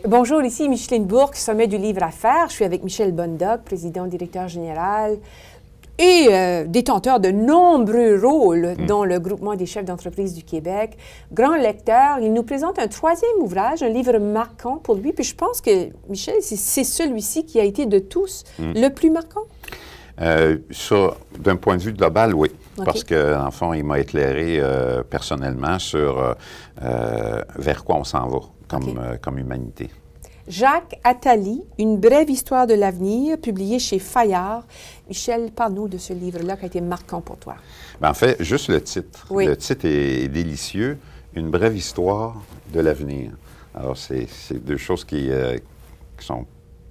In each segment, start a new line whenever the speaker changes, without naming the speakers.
Bonjour, ici Micheline Bourque, sommet du livre à faire. Je suis avec Michel Bondoc, président, directeur général et détenteur de nombreux rôles dans le groupement des chefs d'entreprise du Québec. Grand lecteur, il nous présente un troisième ouvrage, un livre marquant pour lui. Puis je pense que, Michel, c'est celui-ci qui a été de tous le plus marquant.
D'un point de vue global, oui.
Okay.
Parce que, en fond, il m'a éclairé personnellement sur vers quoi on s'en va comme humanité.
Jacques Attali, Une brève histoire de l'avenir, publié chez Fayard. Michel, parle-nous de ce livre-là qui a été marquant pour toi.
Bien, en fait, juste le titre.
Oui.
Le titre est délicieux. Une brève histoire de l'avenir. Alors, c'est deux choses qui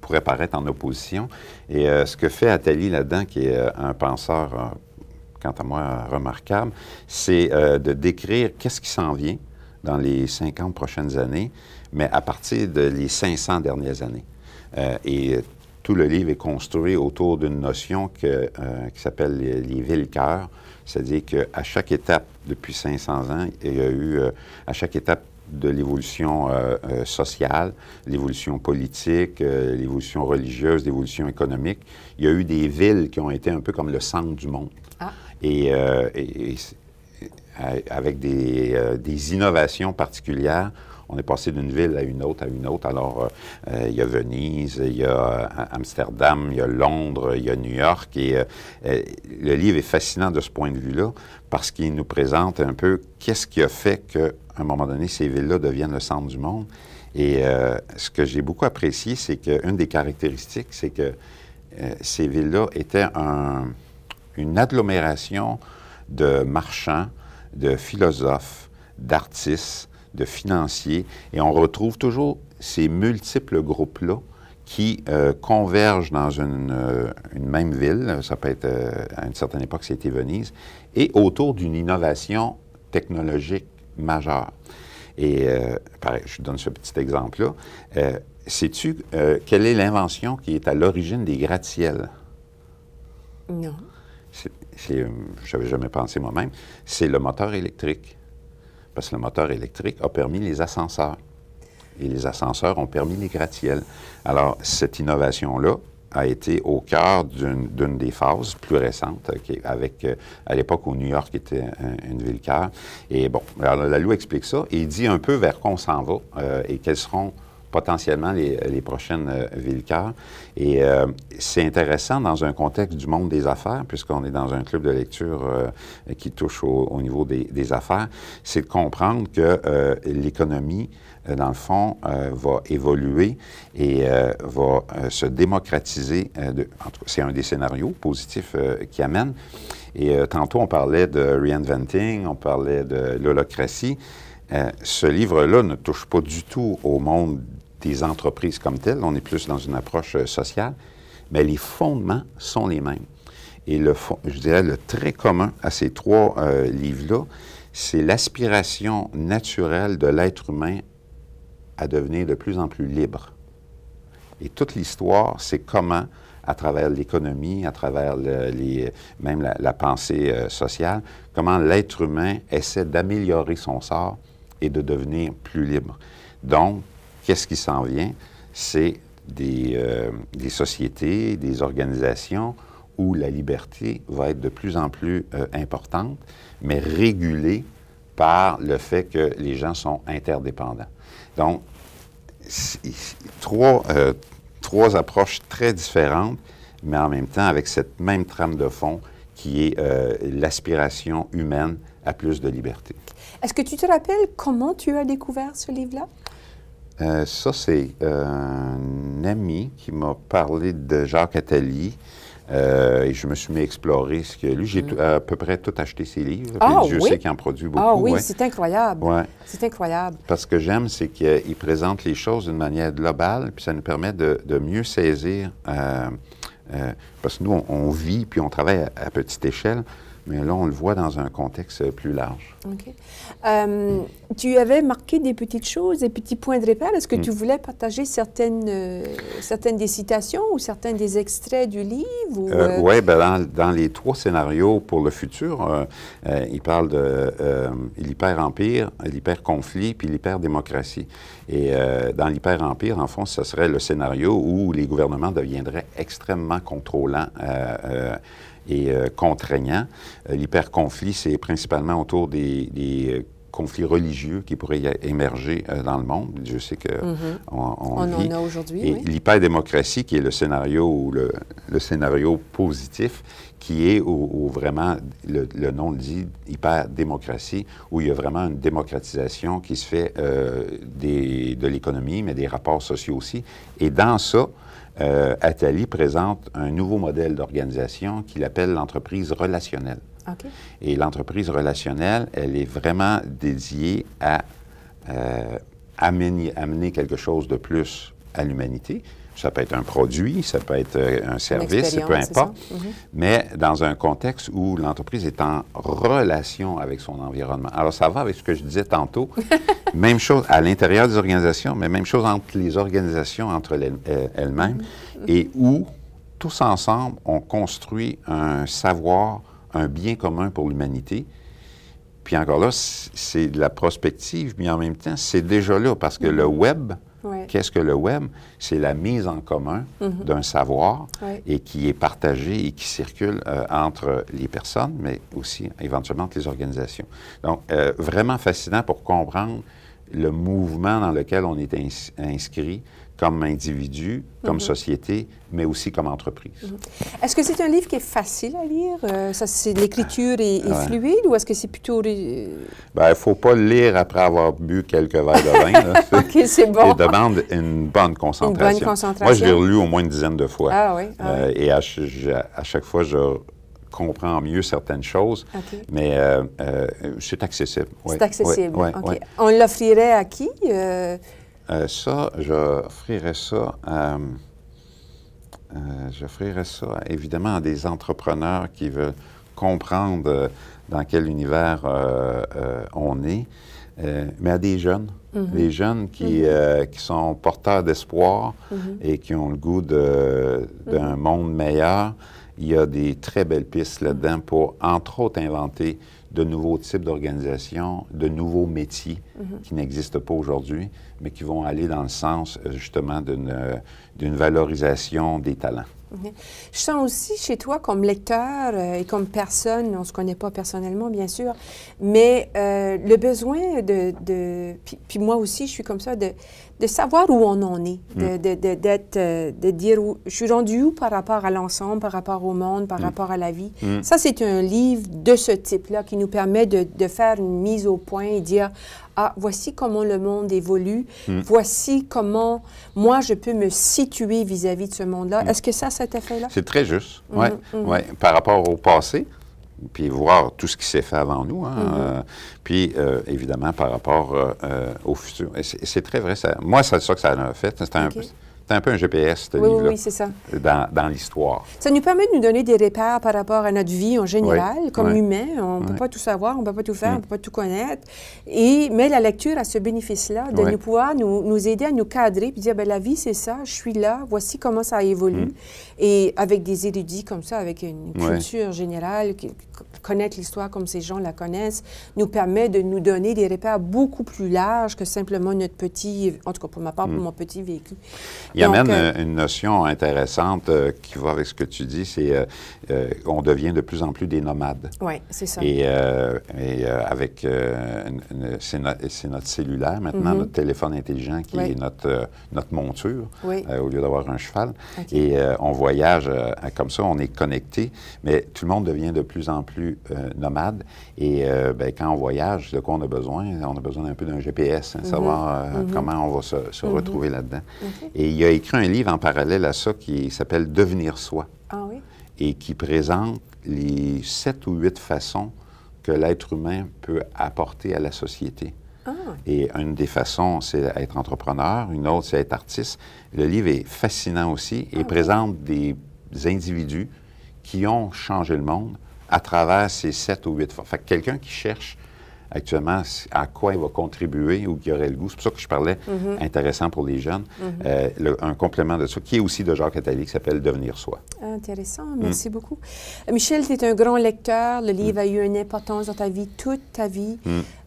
pourraient paraître en opposition. Et ce que fait Attali là-dedans, qui est un penseur, quant à moi, remarquable, c'est de décrire qu'est-ce qui s'en vient dans les 50 prochaines années, mais à partir de les 500 dernières années. Tout le livre est construit autour d'une notion qui s'appelle les villes-cœurs, c'est-à-dire qu'à chaque étape, depuis 500 ans, il y a eu, à chaque étape de l'évolution sociale, l'évolution politique, l'évolution religieuse, l'évolution économique, il y a eu des villes qui ont été un peu comme le centre du monde. Ah. Avec des innovations particulières, on est passé d'une ville à une autre, Alors, il y a Venise, il y a Amsterdam, il y a Londres, il y a New York. Et le livre est fascinant de ce point de vue-là parce qu'il nous présente un peu qu'est-ce qui a fait qu'à un moment donné, ces villes-là deviennent le centre du monde. Et ce que j'ai beaucoup apprécié, c'est qu'une des caractéristiques, c'est que ces villes-là étaient une agglomération de marchands, de philosophes, d'artistes, de financiers, et on retrouve toujours ces multiples groupes-là qui convergent dans une même ville, ça peut être, à une certaine époque, c'était Venise, et autour d'une innovation technologique majeure. Et, pareil, je donne ce petit exemple-là. Sais-tu quelle est l'invention qui est à l'origine des gratte-ciels?
Non.
Je n'avais jamais pensé moi-même, c'est le moteur électrique. Parce que le moteur électrique a permis les ascenseurs. Et les ascenseurs ont permis les gratte-ciels. Alors, cette innovation-là a été au cœur d'une des phases plus récentes, avec, à l'époque où New York était une ville-cœur. Et bon, alors Lalou explique ça, et il dit un peu vers quoi on s'en va et quelles seront potentiellement les prochaines villes-cœurs. Et c'est intéressant dans un contexte du monde des affaires, puisqu'on est dans un club de lecture qui touche au niveau des affaires, c'est de comprendre que l'économie, dans le fond, va évoluer et va se démocratiser. En tout cas, c'est un des scénarios positifs qui amène. Et tantôt, on parlait de reinventing, on parlait de l'holacratie. Ce livre-là ne touche pas du tout au monde des entreprises comme telles. On est plus dans une approche sociale, mais les fondements sont les mêmes. Et je dirais le trait commun à ces trois livres-là, c'est l'aspiration naturelle de l'être humain à devenir de plus en plus libre. Et toute l'histoire, c'est comment, à travers l'économie, à travers même la pensée sociale, comment l'être humain essaie d'améliorer son sort et de devenir plus libre. Donc, qu'est-ce qui s'en vient? C'est des sociétés, des organisations où la liberté va être de plus en plus importante, mais régulée par le fait que les gens sont interdépendants. Donc, trois approches très différentes, mais en même temps avec cette même trame de fond qui est l'aspiration humaine à plus de liberté.
Est-ce que tu te rappelles comment tu as découvert ce livre-là?
Ça, c'est un ami qui m'a parlé de Jacques Attali. Et je me suis mis à explorer ce qu'il y a lu. J'ai à peu près tout acheté ses livres. Je sais qu'il en produit beaucoup.
Ah oui, c'est incroyable.
Ouais.
C'est incroyable.
Parce que j'aime, c'est qu'il présente les choses d'une manière globale, puis ça nous permet de mieux saisir. Parce que nous, on vit, puis on travaille à petite échelle. Mais là, on le voit dans un contexte plus large.
OK. Tu avais marqué des petites choses, des petits points de repère. Est-ce que tu voulais partager certaines des citations ou certains des extraits du livre?
Oui, ben dans les 3 scénarios pour le futur, il parle de l'hyper-empire, l'hyper-conflit, puis l'hyper-démocratie. Et dans l'hyper-empire, en fond, ce serait le scénario où les gouvernements deviendraient extrêmement contrôlants et contraignants. L'hyper-conflit, c'est principalement autour des conflits religieux qui pourraient émerger dans le monde. Je sais qu'on on
en a aujourd'hui.
Et l'hyper-démocratie, qui est le scénario, le scénario positif, qui est où vraiment, le nom le dit, hyper-démocratie, où il y a vraiment une démocratisation qui se fait de l'économie, mais des rapports sociaux aussi. Et dans ça, Attali présente un nouveau modèle d'organisation qu'il appelle l'entreprise relationnelle.
Okay.
Et l'entreprise relationnelle, elle est vraiment dédiée à amener quelque chose de plus à l'humanité. Ça peut être un produit, ça peut être un service, peu importe, mais dans un contexte où l'entreprise est en relation avec son environnement. Alors, ça va avec ce que je disais tantôt. Même chose à l'intérieur des organisations, mais même chose entre les organisations, entre elles-mêmes, et où, tous ensemble, on construit un savoir, un bien commun pour l'humanité. Puis encore là, c'est de la prospective, mais en même temps, c'est déjà là, parce que le web... Qu'est-ce que le web? C'est la mise en commun d'un savoir et qui est partagé et qui circule entre les personnes, mais aussi éventuellement entre les organisations. Donc, vraiment fascinant pour comprendre le mouvement dans lequel on est inscrit comme individu, comme société, mais aussi comme entreprise.
Est-ce que c'est un livre qui est facile à lire? L'écriture est fluide ou est-ce que c'est plutôt...
Bien, il ne faut pas le lire après avoir bu quelques verres de vin.
OK, c'est bon.
Il demande une bonne concentration.
Une bonne concentration.
Moi, je l'ai relu au moins une dizaine de fois.
Ah oui?
Et à chaque fois, je comprends mieux certaines choses, mais c'est accessible.
C'est accessible, OK. On l'offrirait à qui?
Ça, j'offrirais ça évidemment à des entrepreneurs qui veulent comprendre dans quel univers on est, mais à des jeunes. Des jeunes qui sont porteurs d'espoir et qui ont le goût d'un monde meilleur. Il y a des très belles pistes là-dedans pour, entre autres, inventer de nouveaux types d'organisations, de nouveaux métiers qui n'existent pas aujourd'hui, mais qui vont aller dans le sens, justement, d'une valorisation des talents.
Je sens aussi chez toi, comme lecteur et comme personne, on ne se connaît pas personnellement, bien sûr, mais le besoin puis moi aussi, je suis comme ça, de savoir où on en est, de dire je suis rendu où par rapport à l'ensemble, par rapport au monde, par rapport à la vie. Ça, c'est un livre de ce type-là qui nous permet de faire une mise au point et dire ah, voici comment le monde évolue, voici comment moi je peux me situer vis-à-vis de ce monde-là. Est-ce que ça, cet effet-là?
C'est très juste, oui. Par rapport au passé, puis voir tout ce qui s'est fait avant nous, puis évidemment par rapport au futur. C'est très vrai. Moi, c'est ça que ça a fait. C'est un peu un GPS, ce livre-là.
Oui, c'est ça.
Dans l'histoire.
Ça nous permet de nous donner des repères par rapport à notre vie en général, comme humain. On ne peut pas tout savoir, on ne peut pas tout faire, on ne peut pas tout connaître. Mais la lecture a ce bénéfice-là de nous pouvoir nous aider à nous cadrer puis dire, bien, la vie, c'est ça, je suis là, voici comment ça évolue. Et avec des érudits comme ça, avec une culture générale, connaître l'histoire comme ces gens la connaissent, nous permet de nous donner des repères beaucoup plus larges que simplement notre petit, en tout cas pour ma part, pour mon petit vécu.
Il amène une notion intéressante qui va avec ce que tu dis, c'est on devient de plus en plus des nomades.
Oui, c'est ça.
Et avec, c'est notre cellulaire maintenant, notre téléphone intelligent qui est notre monture, au lieu d'avoir un cheval. Et on voyage comme ça, on est connecté, mais tout le monde devient de plus en plus nomade. Et quand on voyage, de quoi on a besoin? On a besoin un peu d'un GPS, savoir comment on va se retrouver là-dedans. Et il a écrit un livre en parallèle à ça qui s'appelle « Devenir soi ».
Ah oui?
Et qui présente les 7 ou 8 façons que l'être humain peut apporter à la société. Et une des façons, c'est être entrepreneur, une autre, c'est être artiste. Le livre est fascinant aussi et présente des individus qui ont changé le monde à travers ces 7 ou 8 formes. Fait que quelqu'un qui cherche actuellement à quoi il va contribuer ou qui aurait le goût, c'est pour ça que je parlais intéressant pour les jeunes, un complément de ça, qui est aussi de Jacques Attali, qui s'appelle « Devenir soi ».
Intéressant, merci beaucoup. Michel, tu es un grand lecteur, le livre a eu une importance dans ta vie, toute ta vie.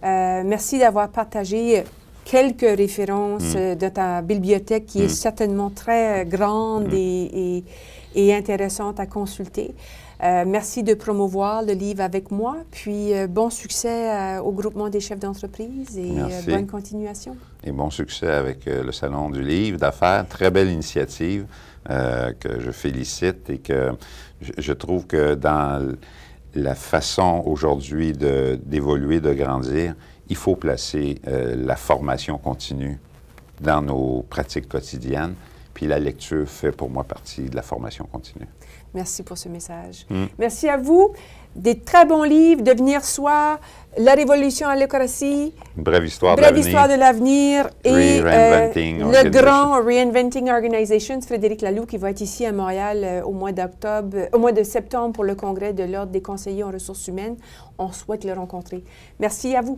Merci d'avoir partagé quelques références de ta bibliothèque qui est certainement très grande et intéressante à consulter. Merci de promouvoir le livre avec moi, puis bon succès au groupement des chefs d'entreprise et bonne continuation.
Et bon succès avec le Salon du livre d'affaires. Très belle initiative que je félicite et que je trouve que dans la façon aujourd'hui d'évoluer, de grandir, il faut placer la formation continue dans nos pratiques quotidiennes. Puis la lecture fait pour moi partie de la formation continue.
Merci pour ce message. Merci à vous. Des très bons livres, Devenir soi, La Révolution à l'Holacratie,
Brève histoire
de l'avenir et le grand Reinventing Organizations, Frédéric Laloux, qui va être ici à Montréal au mois de septembre pour le congrès de l'Ordre des conseillers en ressources humaines. On souhaite le rencontrer. Merci à vous.